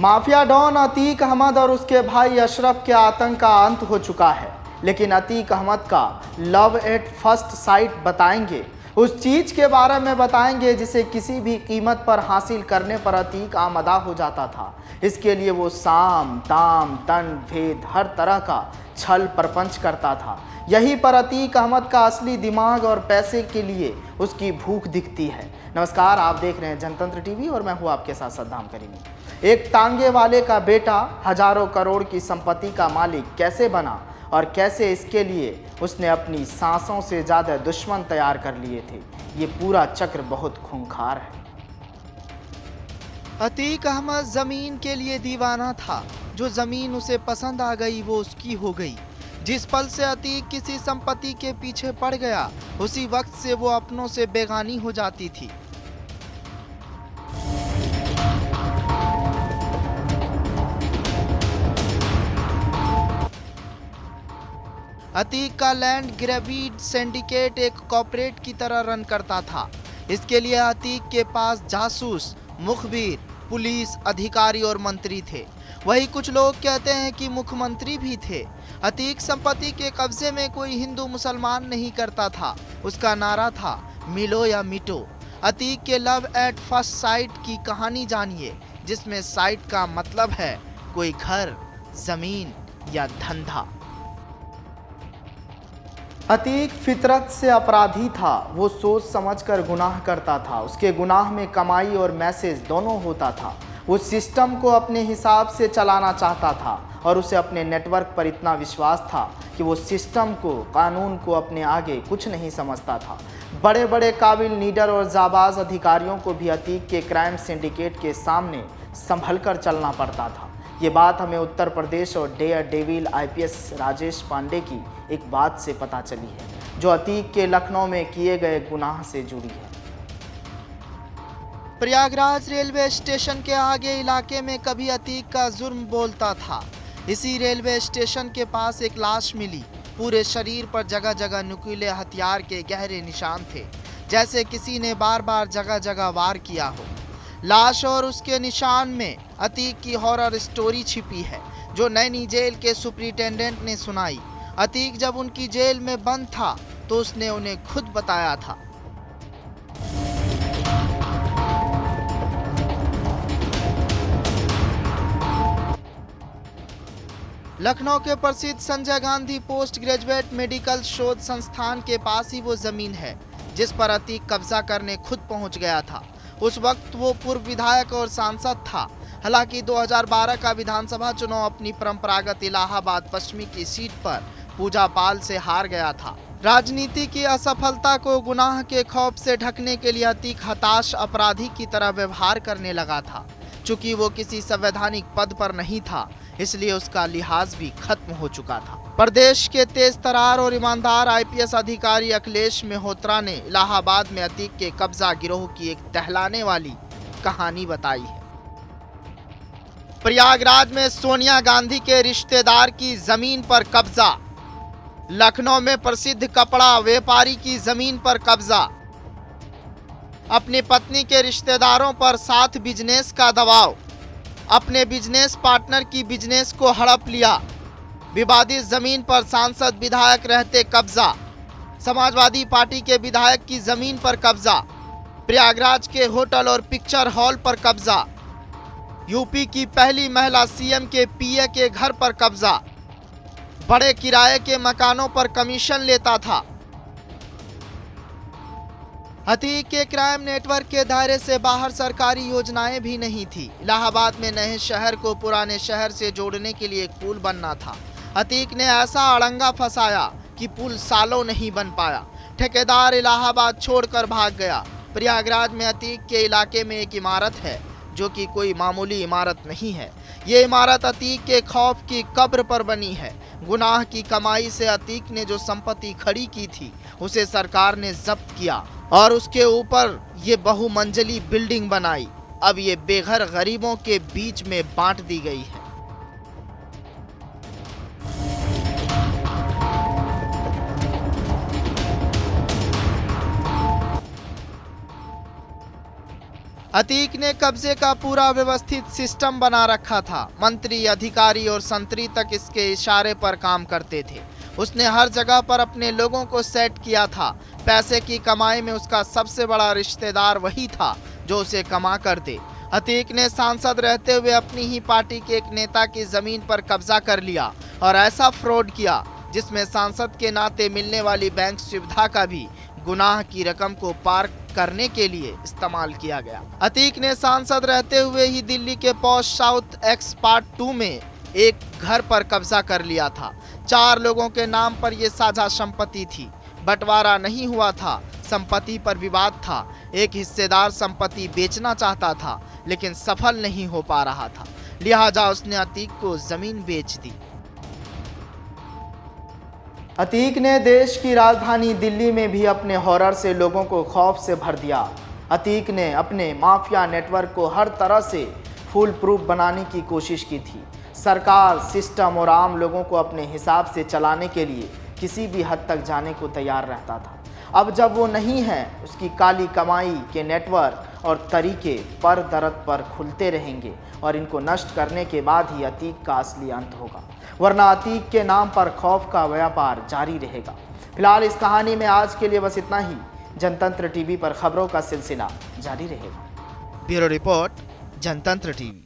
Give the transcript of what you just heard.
Mafia don Atiq Ahmad और उसके भाई अशरफ के आतंक का अंत हो चुका है, लेकिन अतीक अहमद का लव एट फर्स्ट साइट बताएंगे, उस चीज के बारे में बताएंगे जिसे किसी भी कीमत पर हासिल करने पर अतीक आमदा हो जाता था। इसके लिए वो साम दाम दंड भेद हर तरह का छल प्रपंच करता था। यहीं पर अतीक अहमद का असली दिमाग और पैसे के लिए उसकी भूख दिखती है। नमस्कार, आप देख रहे हैं जनतंत्र टीवी और मैं हूँ आपके साथ सद्दाम करीमी। एक टांगे वाले का बेटा हजारों करोड़ की संपत्ति का मालिक कैसे बना और कैसे इसके लिए उसने अपनी सांसों से ज़्यादा दुश्मन तैयार कर लिए थे, ये पूरा चक्र बहुत खूंखार है। अतीक अहमद जमीन के लिए दीवाना था। जो जमीन उसे पसंद आ गई वो उसकी हो गई। जिस पल से अतीक किसी संपत्ति के पीछे पड़ गया, उसी वक्त से वो अपनों से बेगानी हो जाती थी। अतीक का लैंड ग्रेबिड सिंडिकेट एक कॉर्पोरेट की तरह रन करता था। इसके लिए अतीक के पास जासूस, मुखबिर, पुलिस अधिकारी और मंत्री थे। वही कुछ लोग कहते हैं कि मुख्यमंत्री भी थे। अतीक संपत्ति के कब्जे में कोई हिंदू मुसलमान नहीं करता था। उसका नारा था मिलो या मिटो। अतीक के लव एट फर्स्ट साइट की कहानी जानिए, जिसमें साइट का मतलब है कोई घर, जमीन या धंधा। अतीक फितरत से अपराधी था। वो सोच समझकर गुनाह करता था। उसके गुनाह में कमाई और मैसेज दोनों होता था। वो सिस्टम को अपने हिसाब से चलाना चाहता था और उसे अपने नेटवर्क पर इतना विश्वास था कि वो सिस्टम को, कानून को अपने आगे कुछ नहीं समझता था। बड़े बड़े काबिल लीडर और जाबाज अधिकारियों को भी अतीक के क्राइम सिंडिकेट के सामने संभल कर चलना पड़ता था। ये बात हमें उत्तर प्रदेश और daredevil IPS Rajesh Pandey की एक बात से पता चली है, जो अतीक के लखनऊ में किए गए गुनाह से जुड़ी है। प्रयागराज रेलवे स्टेशन के आगे इलाके में कभी अतीक का जुर्म बोलता था। इसी रेलवे स्टेशन के पास एक लाश मिली। पूरे शरीर पर जगह जगह नुकीले हथियार के गहरे निशान थे, जैसे किसी ने बार बार जगह जगह वार किया हो। लाश और उसके निशान में अतीक की हॉरर स्टोरी छिपी है, जो नैनी जेल के सुपरिटेंडेंट ने सुनाई। अतीक जब उनकी जेल में बंद था तो उसने उन्हें खुद बताया था। लखनऊ के प्रसिद्ध Sanjay Gandhi post graduate medical शोध संस्थान के पास ही वो जमीन है जिस पर अतीक कब्जा करने खुद पहुंच गया था। उस वक्त वो पूर्व विधायक और सांसद था। हालांकि 2012 का विधानसभा चुनाव अपनी परंपरागत इलाहाबाद पश्चिमी की सीट पर पूजा पाल से हार गया था। राजनीति की असफलता को गुनाह के खौफ से ढकने के लिए अतीक हताश अपराधी की तरह व्यवहार करने लगा था। चूंकि वो किसी संवैधानिक पद पर नहीं था, इसलिए उसका लिहाज भी खत्म हो चुका था। प्रदेश के तेज तरार और ईमानदार IPS अधिकारी अखिलेश मेहरोत्रा ने इलाहाबाद में अतीक के कब्जा गिरोह की एक दहलाने वाली कहानी बताई है। प्रयागराज में सोनिया गांधी के रिश्तेदार की जमीन पर कब्जा। लखनऊ में प्रसिद्ध कपड़ा व्यापारी की जमीन पर कब्जा। अपनी पत्नी के रिश्तेदारों पर साथ बिजनेस का दबाव। अपने बिजनेस पार्टनर की बिजनेस को हड़प लिया। विवादित जमीन पर सांसद विधायक रहते कब्जा। समाजवादी पार्टी के विधायक की जमीन पर कब्जा। प्रयागराज के होटल और पिक्चर हॉल पर कब्जा। यूपी की पहली महिला CM के PA के घर पर कब्जा। बड़े किराए के मकानों पर कमीशन लेता था। अतीक के क्राइम नेटवर्क के दायरे से बाहर सरकारी योजनाएं भी नहीं थी। इलाहाबाद में नए शहर को पुराने शहर से जोड़ने के लिए एक पुल बनना था। अतीक ने ऐसा अड़ंगा फंसाया कि पुल सालों नहीं बन पाया। ठेकेदार इलाहाबाद छोड़कर भाग गया। प्रयागराज में अतीक के इलाके में एक इमारत है, जो कि कोई मामूली इमारत नहीं है। ये इमारत अतीक के खौफ की कब्र पर बनी है। गुनाह की कमाई से अतीक ने जो संपत्ति खड़ी की थी, उसे सरकार ने जब्त किया और उसके ऊपर ये बहुमंजिली बिल्डिंग बनाई। अब ये बेघर गरीबों के बीच में बांट दी गई है। अतीक ने कब्जे का पूरा व्यवस्थित सिस्टम बना रखा था। मंत्री, अधिकारी और संतरी तक इसके इशारे पर काम करते थे। उसने हर जगह पर अपने लोगों को सेट किया था। पैसे की कमाई में उसका सबसे बड़ा रिश्तेदार वही था जो उसे कमा कर दे। अतीक ने सांसद रहते हुए अपनी ही पार्टी के एक नेता की जमीन पर कब्जा कर लिया और ऐसा फ्रॉड किया जिसमें सांसद के नाते मिलने वाली बैंक सुविधा का भी गुनाह की रकम को पार करने के लिए इस्तेमाल किया गया। अतीक ने सांसद रहते हुए ही दिल्ली के पॉश साउथ एक्स पार्ट 2 में एक घर पर कब्जा कर लिया था। 4 लोगों के नाम पर यह साझा संपत्ति थी। बंटवारा नहीं हुआ था, संपत्ति पर विवाद था। एक हिस्सेदार संपत्ति बेचना चाहता था लेकिन सफल नहीं हो पा रहा था, लिहाजा उसने अतीक को जमीन बेच दी। अतीक ने देश की राजधानी दिल्ली में भी अपने हॉरर से लोगों को खौफ से भर दिया। अतीक ने अपने माफिया नेटवर्क को हर तरह से फुल प्रूफ बनाने की कोशिश की थी। सरकार, सिस्टम और आम लोगों को अपने हिसाब से चलाने के लिए किसी भी हद तक जाने को तैयार रहता था। अब जब वो नहीं है, उसकी काली कमाई के नेटवर्क और तरीके पर दरद पर खुलते रहेंगे और इनको नष्ट करने के बाद ही अतीक का असली अंत होगा, वरना अतीक के नाम पर खौफ का व्यापार जारी रहेगा। फिलहाल इस कहानी में आज के लिए बस इतना ही। जनतंत्र टीवी पर खबरों का सिलसिला जारी रहेगा। ब्यूरो रिपोर्ट, जनतंत्र टीवी।